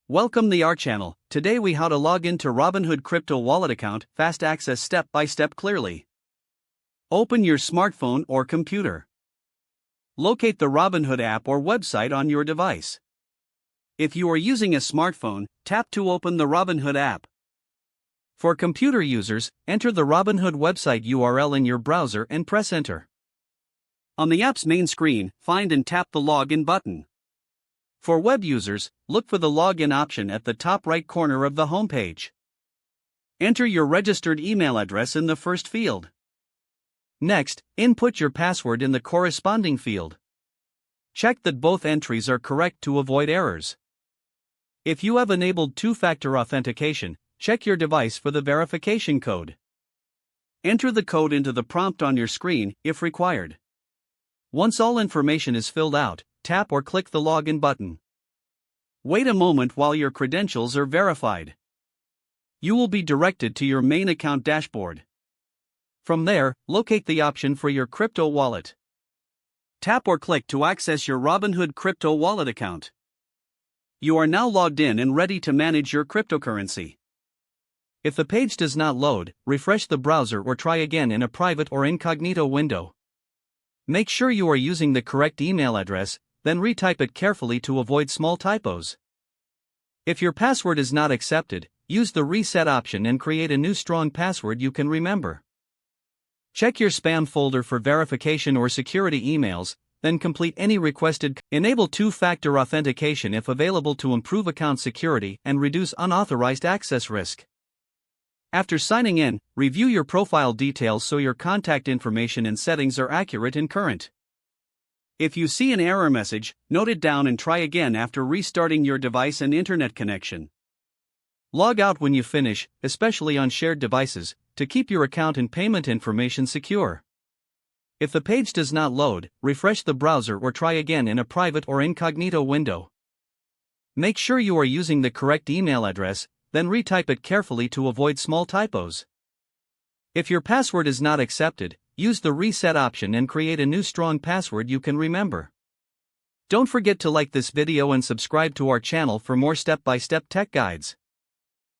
Welcome to our channel. Today we how to log into Robinhood crypto wallet account, fast access step by step clearly. Open your smartphone or computer. Locate the Robinhood app or website on your device. If you are using a smartphone, tap to open the Robinhood app. For computer users, enter the Robinhood website URL in your browser and press enter. On the app's main screen, find and tap the login button. For web users, look for the login option at the top right corner of the homepage. Enter your registered email address in the first field. Next, input your password in the corresponding field. Check that both entries are correct to avoid errors. If you have enabled two-factor authentication, check your device for the verification code. Enter the code into the prompt on your screen, if required. Once all information is filled out, tap or click the login button. Wait a moment while your credentials are verified. You will be directed to your main account dashboard. From there, locate the option for your crypto wallet. Tap or click to access your Robinhood crypto wallet account. You are now logged in and ready to manage your cryptocurrency. If the page does not load, refresh the browser or try again in a private or incognito window. Make sure you are using the correct email address, then retype it carefully to avoid small typos. If your password is not accepted, use the reset option and create a new strong password you can remember. Check your spam folder for verification or security emails, then complete any requested. Enable two-factor authentication if available to improve account security and reduce unauthorized access risk. After signing in, review your profile details so your contact information and settings are accurate and current. If you see an error message, note it down and try again after restarting your device and internet connection. Log out when you finish, especially on shared devices, to keep your account and payment information secure. If the page does not load, refresh the browser or try again in a private or incognito window. Make sure you are using the correct email address, then retype it carefully to avoid small typos. If your password is not accepted, use the reset option and create a new strong password you can remember. Don't forget to like this video and subscribe to our channel for more step-by-step tech guides.